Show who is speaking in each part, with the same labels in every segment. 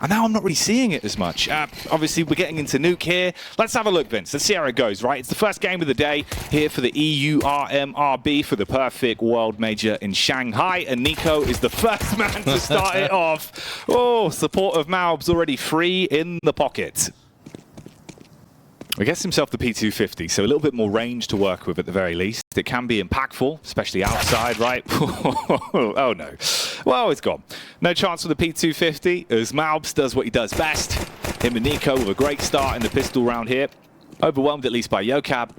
Speaker 1: And now I'm not really seeing it as much. Obviously, we're getting into Nuke here. Let's have a look, Vince. Let's see how it goes, right? It's the first game of the day here for the EU RMRB for the Perfect World Major in Shanghai. And NiP is the first man to start it off. Oh, support of Maub's already free in the pocket. He gets himself the P250, so a little bit more range to work with at the very least. It can be impactful, especially outside, right? Oh no. Well, it's gone. No chance for the P250 as Maub's does what he does best. Him and NiP with a great start in the pistol round here. Overwhelmed at least by Yocab.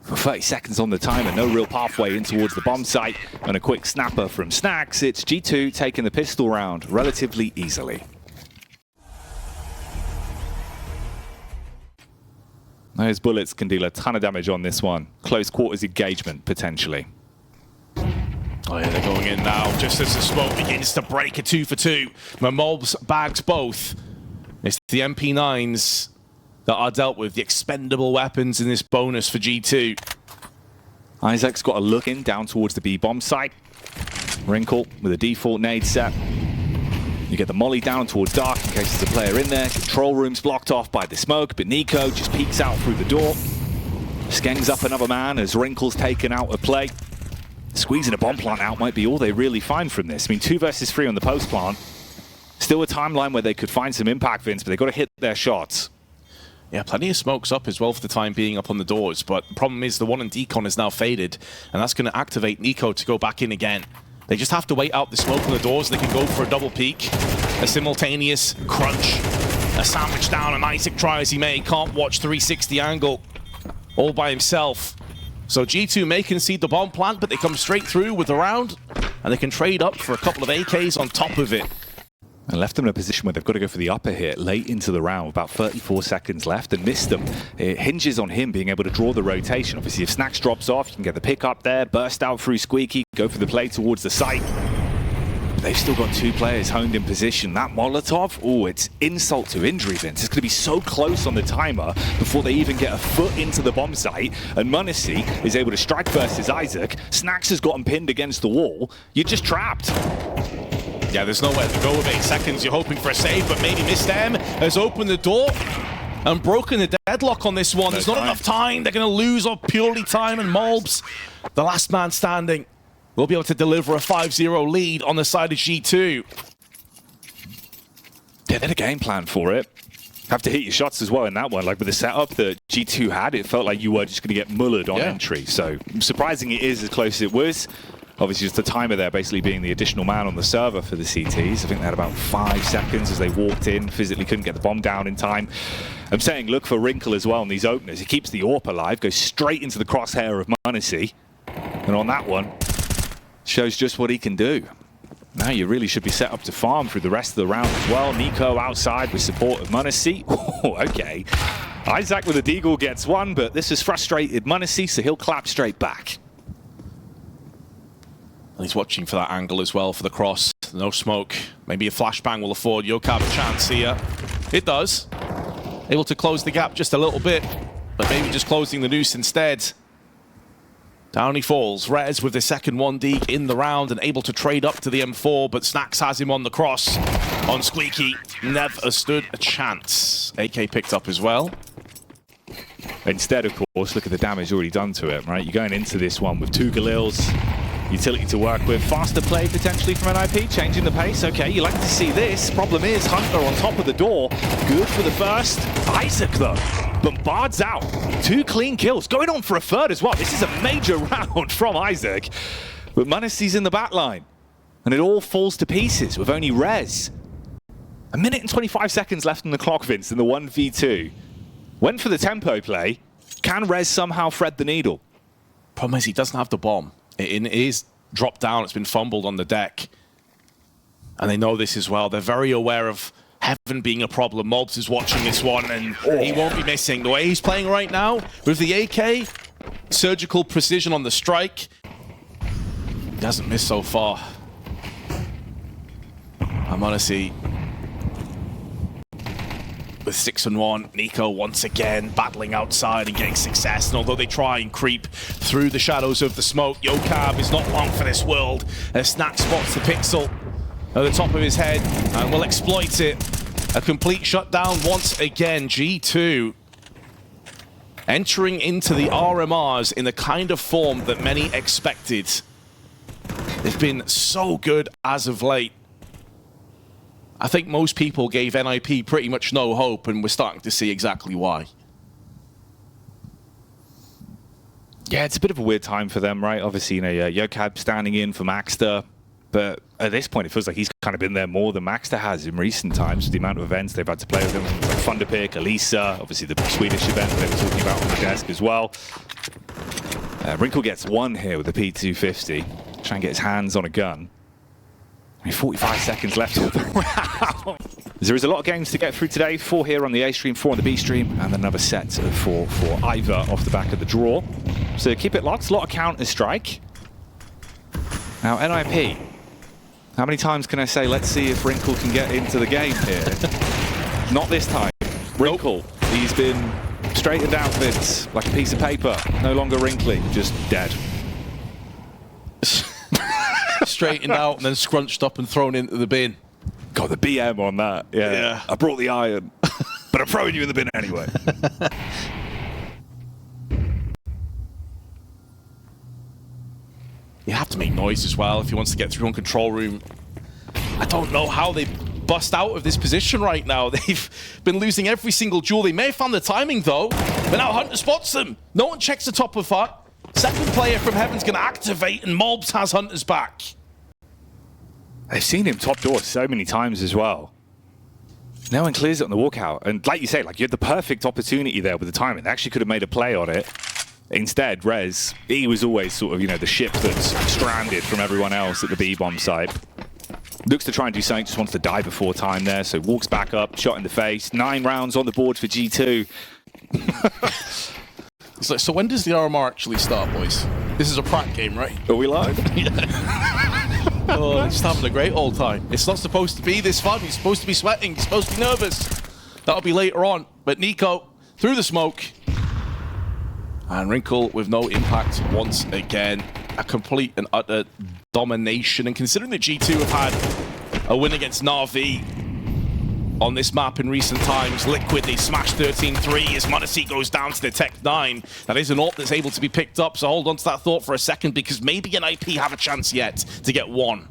Speaker 1: For 30 seconds on the timer, no real pathway in towards the bomb site. And a quick snapper from Snacks. It's G2 taking the pistol round relatively easily. Those bullets can deal a ton of damage on this one. Close quarters engagement, potentially.
Speaker 2: Oh yeah, they're going in now, just as the smoke begins to break a 2 for 2. Maub's bags both. It's the MP9s that are dealt with, the expendable weapons in this bonus for G2.
Speaker 1: Isaac's got a look in down towards the B bomb site. Wrinkle with a default nade set. You get the molly down towards dark in case there's a player in there. Control room's blocked off by the smoke, but NiP just peeks out through the door. Skengs up another man as Wrinkle's taken out of play. Squeezing a bomb plant out might be all they really find from this. I mean, 2 versus 3 on the post plant. Still a timeline where they could find some impact, Vince, but they've got to hit their shots.
Speaker 2: Yeah, plenty of smokes up as well for the time being up on the doors, but the problem is the one in decon is now faded, and that's going to activate NiP to go back in again. They just have to wait out the smoke on the doors. They can go for a double peek, a simultaneous crunch, a sandwich down, and Isaac try as he may, can't watch 360 angle all by himself. So G2 may concede the bomb plant, but they come straight through with the round, and they can trade up for a couple of AKs on top of it.
Speaker 1: And left them in a position where they've got to go for the upper hit late into the round, about 34 seconds left, and missed them. It hinges on him being able to draw the rotation. Obviously, if Snacks drops off, you can get the pick up there, burst out through Squeaky, go for the play towards the site. But they've still got 2 players honed in position. That Molotov, oh, it's insult to injury, Vince. It's going to be so close on the timer before they even get a foot into the bomb site, and m0NESY is able to strike versus Isaac. Snacks has gotten pinned against the wall. You're just trapped.
Speaker 2: Yeah, there's nowhere to go with 8 seconds. You're hoping for a save, but maybe Missed M has opened the door and broken the deadlock on this one. There's not enough time. They're going to lose off purely time, and Maub's, the last man standing, will be able to deliver a 5-0 lead on the side of G2.
Speaker 1: Yeah, they had a game plan for it. Have to hit your shots as well in that one. Like with the setup that G2 had, it felt like you were just going to get mullered on entry. So surprising it is as close as it was. Obviously, just the timer there basically being the additional man on the server for the CTs. I think they had about 5 seconds as they walked in, physically couldn't get the bomb down in time. I'm saying look for Wrinkle as well in these openers. He keeps the AWP alive, goes straight into the crosshair of m0NESY. And on that one, shows just what he can do. Now you really should be set up to farm through the rest of the round as well. NiP outside with support of m0NESY. Oh, okay. Isaac with a deagle gets one, but this has frustrated m0NESY, so he'll clap straight back.
Speaker 2: And he's watching for that angle as well for the cross. No smoke. Maybe a flashbang will afford Yocab a chance here. It does. Able to close the gap just a little bit, but maybe just closing the noose instead. Down he falls. Rez with the second 1D in the round and able to trade up to the M4, but Snacks has him on the cross. On Squeaky, never stood a chance. AK picked up as well.
Speaker 1: Instead, of course, look at the damage already done to it, right? You're going into this one with 2 Galils. Utility to work with. Faster play potentially from NiP, changing the pace. Okay, you like to see this. Problem is, Hunter on top of the door. Good for the first. Isaac, though, bombards out. 2 clean kills. Going on for a third as well. This is a major round from Isaac. But m0NESY's in the back line. And it all falls to pieces with only Rez. 1 minute and 25 seconds left on the clock, Vince, in the 1v2. Went for the tempo play. Can Rez somehow thread the needle?
Speaker 2: Problem is, he doesn't have the bomb. It is dropped down, it's been fumbled on the deck. And they know this as well. They're very aware of Heaven being a problem. Maub's is watching this one, and he won't be missing. The way he's playing right now, with the AK, surgical precision on the strike. He doesn't miss so far. m0NESY with 6-1, NiP once again battling outside and getting success. And although they try and creep through the shadows of the smoke, Yocab is not long for this world. As Snack spots the pixel at the top of his head and will exploit it. A complete shutdown once again. G2 entering into the RMRs in the kind of form that many expected. They've been so good as of late. I think most people gave NiP pretty much no hope, and we're starting to see exactly why.
Speaker 1: Yeah, it's a bit of a weird time for them, right? Obviously, you know, Yokab standing in for Maxter, but at this point, it feels like he's kind of been there more than Maxter has in recent times, with the amount of events they've had to play with him, like Thunderpick, Elisa, obviously the Swedish event that they were talking about on the desk as well. Wrinkle gets one here with the P250, trying to get his hands on a gun. 45 seconds left of the round. There is a lot of games to get through today. 4 here on the A stream, 4 on the B stream, and another set of 4 for either off the back of the draw. So keep it locked. A lot of Counter-Strike. Now, NiP. How many times can I say, let's see if Wrinkle can get into the game here? Not this time. Wrinkle, he's been straightened out, Vince, like a piece of paper. No longer wrinkly, just dead.
Speaker 2: Straightened out and then scrunched up and thrown into the bin.
Speaker 1: God, the BM on that. Yeah. I brought the iron, but I'm throwing you in the bin anyway.
Speaker 2: You have to make noise as well if he wants to get through on control room. I don't know how they bust out of this position right now. They've been losing every single duel. They may have found the timing though, but now Hunter spots them. No one checks the top of that. Second player from Heaven's going to activate, and Mobs has Hunter's back.
Speaker 1: They've seen him top door so many times as well. No one clears it on the walkout. And like you say, like you had the perfect opportunity there with the timing. They actually could have made a play on it. Instead, Rez, he was always sort of, you know, the ship that's stranded from everyone else at the B-bomb site. Looks to try and do something, just wants to die before time there, so walks back up, shot in the face. 9 rounds on the board for G2.
Speaker 2: So when does the RMR actually start, boys? This is a prank game, right?
Speaker 1: Are we live?
Speaker 2: Yeah. Oh, they're just having a great old time. It's not supposed to be this fun. He's supposed to be sweating. He's supposed to be nervous. That'll be later on. But NiKo, through the smoke. And Wrinkle with no impact once again. A complete and utter domination. And considering that G2 have had a win against Na'Vi on this map in recent times, Liquid, they smashed 13-3 as m0NESY goes down to the Tech 9. That is an ult that's able to be picked up, so hold on to that thought for a second, because maybe NiP have a chance yet to get one.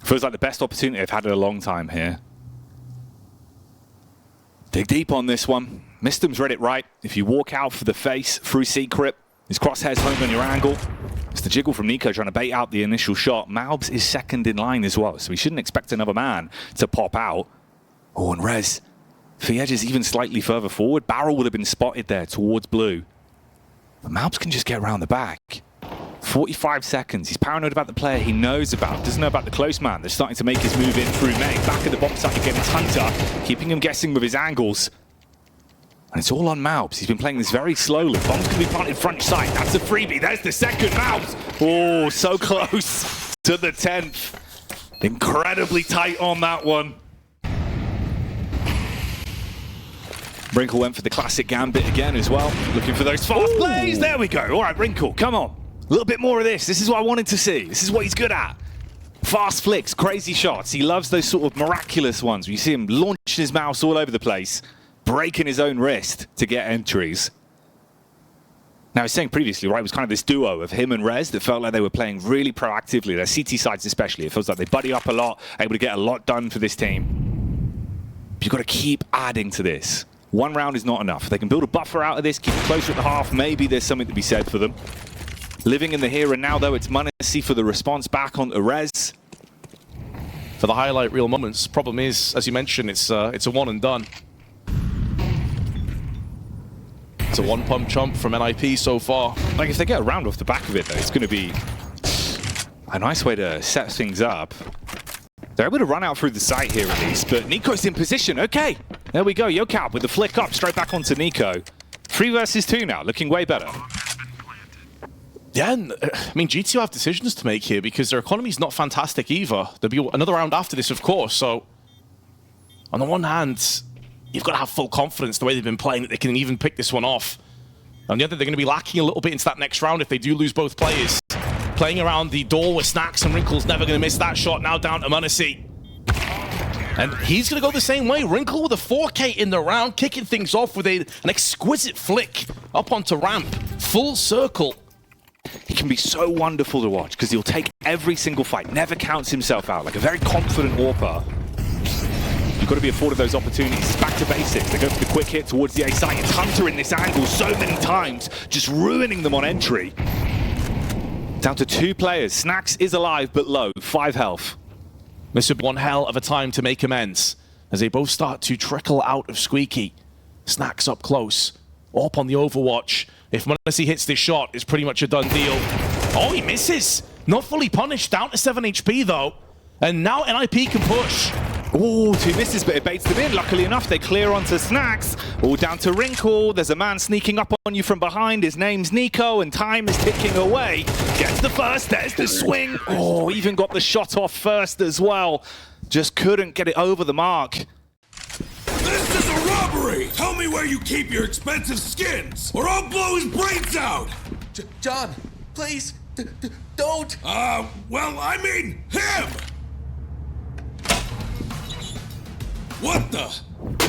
Speaker 1: Feels like the best opportunity I've had in a long time here. Dig deep on this one. Mistem's read it right. If you walk out for the face through Secret, his crosshairs home on your angle. It's the jiggle from NiKo trying to bait out the initial shot. Malbs is second in line as well, so we shouldn't expect another man to pop out. Oh, and Rez, Fiedge is even slightly further forward. Barrel would have been spotted there towards blue. But Malbs can just get around the back. 45 seconds. He's paranoid about the player he knows about. Doesn't know about the close man. They're starting to make his move in through May. Back at the bomb site again, it's Hunter, keeping him guessing with his angles. And it's all on Malbs. He's been playing this very slowly. Bomb's going to be planted front side. That's a freebie. There's the second. Malbs. Oh, so close to the 10th. Incredibly tight on that one. Wrinkle went for the classic gambit again as well. Looking for those fast plays. There we go. All right, Wrinkle, come on. A little bit more of this. This is what I wanted to see. This is what he's good at. Fast flicks, crazy shots. He loves those sort of miraculous ones where you see him launching his mouse all over the place, breaking his own wrist to get entries. Now, I was saying previously, right, it was kind of this duo of him and Rez that felt like they were playing really proactively. Their CT sides especially. It feels like they buddy up a lot, able to get a lot done for this team. But you've got to keep adding to this. One round is not enough. They can build a buffer out of this, keep it closer at the half. Maybe there's something to be said for them. Living in the here and now, though, it's m0NESY for the response back onto Rez.
Speaker 2: For the highlight reel moments, problem is, as you mentioned, it's a one and done. It's a one pump chump from NiP so far.
Speaker 1: Like, if they get a round off the back of it, though, it's going to be a nice way to set things up. They're able to run out through the site here at least, but NiKo's in position. Okay, there we go. Yokab with the flick up, straight back onto NiKo. 3 versus 2 now, looking way better.
Speaker 2: Yeah, and, I mean, G2 have decisions to make here because their economy's not fantastic either. There'll be another round after this, of course, so on the one hand, you've got to have full confidence the way they've been playing that they can even pick this one off. On the other, they're going to be lacking a little bit into that next round if they do lose both players. Playing around the door with Snacks, and Wrinkle's never going to miss that shot. Now down to m0NESY. And he's going to go the same way. Wrinkle with a 4K in the round, kicking things off with an exquisite flick up onto ramp. Full circle.
Speaker 1: He can be so wonderful to watch because he'll take every single fight, never counts himself out, like a very confident warper. You've got to be afforded those opportunities. Back to basics. They go for the quick hit towards the A site. It's Hunter in this angle so many times, just ruining them on entry. Down to 2 players. Snax is alive but low, 5 health.
Speaker 2: This would be one hell of a time to make amends as they both start to trickle out of Squeaky. Snax up close, up on the overwatch. If m0NESY hits this shot, it's pretty much a done deal. Oh, he misses. Not fully punished, down to 7 HP though. And now NiP can push.
Speaker 1: Oh, 2 misses, but it baits them in. Luckily enough, they clear onto Snax. All down to Wrinkle. There's a man sneaking up on you from behind. His name's Nico, and time is ticking away. Gets the first. There's the swing. Oh, even got the shot off first as well. Just couldn't get it over the mark.
Speaker 3: This is a robbery! Tell me where you keep your expensive skins, or I'll blow his brains out!
Speaker 4: John, please, don't!
Speaker 3: Well, I mean him! What the?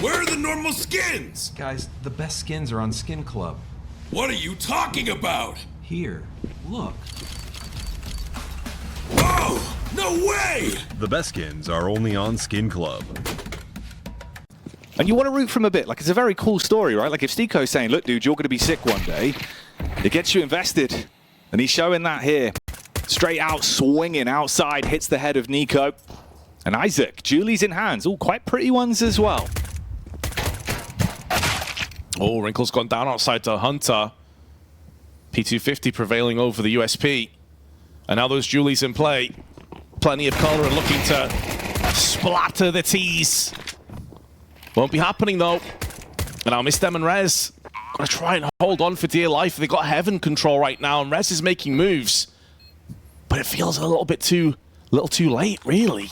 Speaker 3: Where are the normal skins?
Speaker 4: Guys, the best skins are on Skin Club.
Speaker 3: What are you talking about?
Speaker 4: Here, look.
Speaker 3: Oh, no way!
Speaker 5: The best skins are only on Skin Club.
Speaker 1: And you want to root for him a bit. Like, it's a very cool story, right? Like, if Steeko's saying, look, dude, you're going to be sick one day, it gets you invested. And he's showing that here. Straight out, swinging outside, hits the head of Nico. And Isaac, Julie's in hands. All quite pretty ones as well.
Speaker 2: Oh, Wrinkle's gone down outside to Hunter. P250 prevailing over the USP. And now those Julies in play. Plenty of color and looking to splatter the T's. Won't be happening though. And now Mistem and Rez gonna try and hold on for dear life. They've got Heaven control right now, and Rez is making moves. But it feels a little too late, really.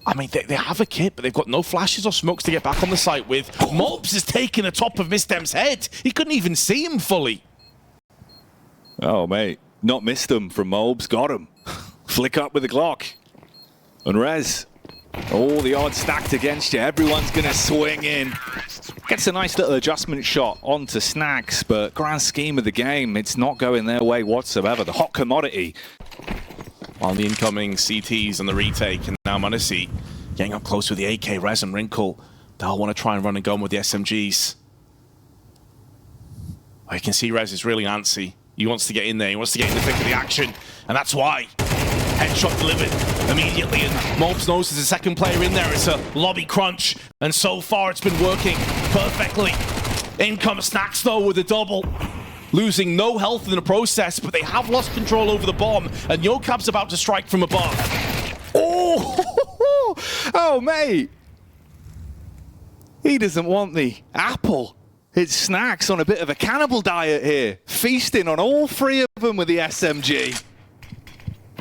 Speaker 2: I mean, they have a kit, but they've got no flashes or smokes to get back on the site with. Mobs is taking the top of Mistem's head. He couldn't even see him fully.
Speaker 1: Oh, mate. Not missed them from Mobs. Got him. Flick up with the Glock. And Rez. All the odds stacked against you. Everyone's going to swing in. Gets a nice little adjustment shot onto Snax, but grand scheme of the game, it's not going their way whatsoever. The hot commodity.
Speaker 2: On the incoming CTs and the retake, and now m0NESY getting up close with the AK, Rez and Wrinkle. They'll want to try and run and gun with the SMGs. Oh, you can see Rez is really antsy. He wants to get in there, he wants to get in the thick of the action, and that's why. Headshot delivered immediately, and Mobs knows there's a second player in there. It's a lobby crunch, and so far it's been working perfectly. In comes Snax though with a double. Losing no health in the process, but they have lost control over the bomb, and Yokab's about to strike from above.
Speaker 1: Oh, oh, mate. He doesn't want the apple. It's Snax on a bit of a cannibal diet here. Feasting on all 3 of them with the SMG.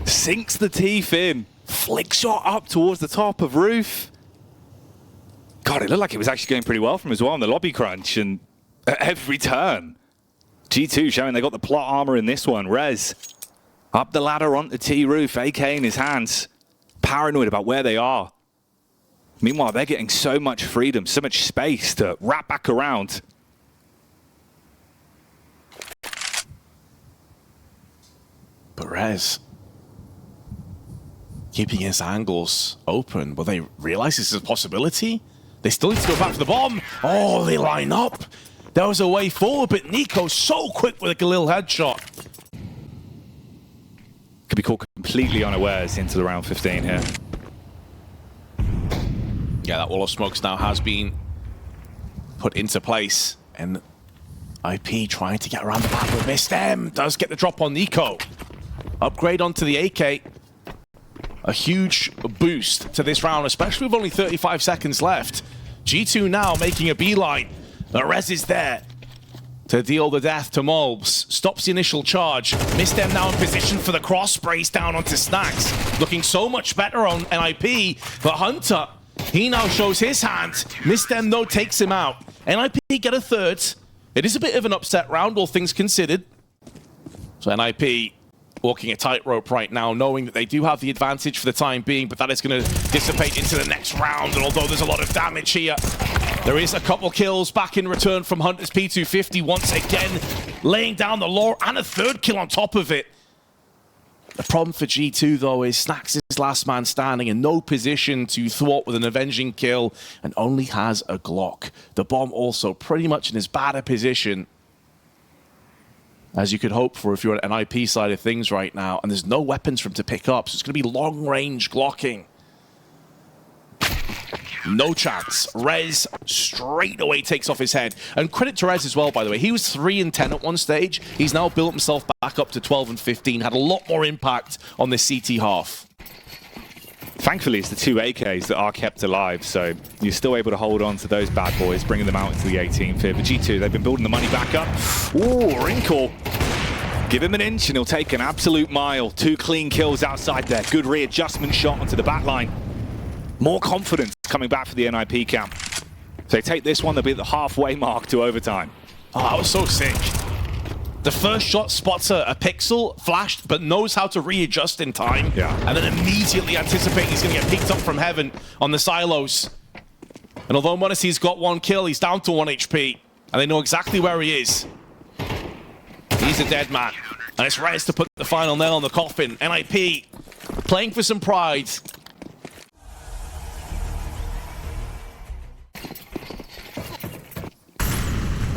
Speaker 1: Sinks the teeth in. Flick shot up towards the top of roof. God, it looked like it was actually going pretty well from as well on the lobby crunch, and at every turn. G2 showing they got the plot armor in this one. Rez up the ladder onto T roof, AK in his hands. Paranoid about where they are. Meanwhile, they're getting so much freedom, so much space to wrap back around.
Speaker 2: But Rez keeping his angles open. Will they realize this is a possibility? They still need to go back for the bomb. Oh, they line up. There was a way forward, but Nico's so quick with a Galil headshot.
Speaker 1: Could be caught completely unawares into the round 15 here.
Speaker 2: Yeah, that wall of smokes now has been put into place. And NiP trying to get around the back with Mistem. Does get the drop on Nico. Upgrade onto the AK. A huge boost to this round, especially with only 35 seconds left. G2 now making a beeline. The Rez is there to deal the death to Mobs. Stops the initial charge. Mistem now in position for the cross. Sprays down onto Snax. Looking so much better on NiP. But Hunter, he now shows his hand. Mistem, though, takes him out. NiP get a third. It is a bit of an upset round, all things considered. So NiP walking a tightrope right now, knowing that they do have the advantage for the time being, but that is going to dissipate into the next round. And although there's a lot of damage here, there is a couple kills back in return from Hunter's P250 once again, laying down the law and a third kill on top of it. The problem for G2, though, is Snax is last man standing in no position to thwart with an avenging kill and only has a Glock. The bomb also pretty much in as bad a position as you could hope for if you're at an NiP side of things right now, and there's no weapons for him to pick up, so it's going to be long-range Glocking. No chance. Rez straight away takes off his head. And credit to Rez as well, by the way. He was 3 and 10 at one stage. He's now built himself back up to 12 and 15. Had a lot more impact on this CT half.
Speaker 1: Thankfully, it's the 2 AKs that are kept alive, so you're still able to hold on to those bad boys, bringing them out into the 18th here. But G2, they've been building the money back up. Ooh, Wrinkle. Give him an inch and he'll take an absolute mile. 2 clean kills outside there. Good readjustment shot onto the back line. More confidence coming back for the NiP camp. So they take this one, they'll be at the halfway mark to overtime.
Speaker 2: Oh, that was so sick. The first shot spots a pixel, flashed, but knows how to readjust in time.
Speaker 1: Yeah.
Speaker 2: And then immediately anticipating he's going to get picked up from heaven on the silos. And although Monacy's got 1 kill, he's down to 1 HP. And they know exactly where he is. He's a dead man. And it's Rez to put the final nail on the coffin. NiP playing for some pride.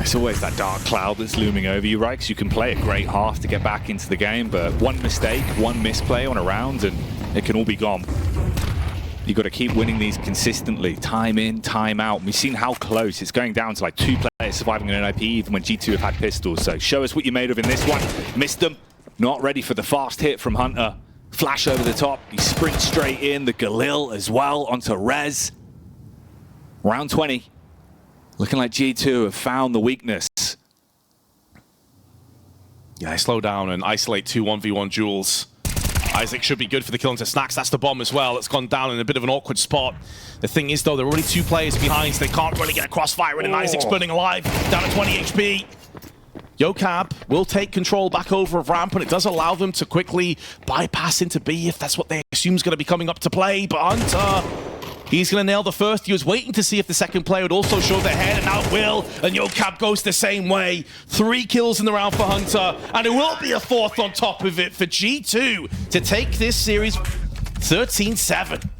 Speaker 1: It's always that dark cloud that's looming over you, right? Because you can play a great half to get back into the game, but one mistake, one misplay on a round, and it can all be gone. You've got to keep winning these consistently, time in, time out. We've seen how close it's going down to like 2 players surviving an NiP, even when G2 have had pistols. So show us what you're made of in this one. Missed them. Not ready for the fast hit from Hunter. Flash over the top. He sprints straight in. The Galil as well onto Rez. Round 20. Looking like G2 have found the weakness.
Speaker 2: Yeah, they slow down and isolate 2 1v1 duels. Isaac should be good for the kill into Snax. That's the bomb as well. It's gone down in a bit of an awkward spot. The thing is, though, there are already 2 players behind, so they can't really get a crossfire in, and Isaac's burning alive, down to 20 HP. Yocab will take control back over of ramp, and it does allow them to quickly bypass into B if that's what they assume is going to be coming up to play. But Hunter, he's going to nail the first. He was waiting to see if the second player would also show their head, and now it will. And Yocab goes the same way. 3 kills in the round for Hunter, and it will be a 4th on top of it for G2 to take this series 13-7.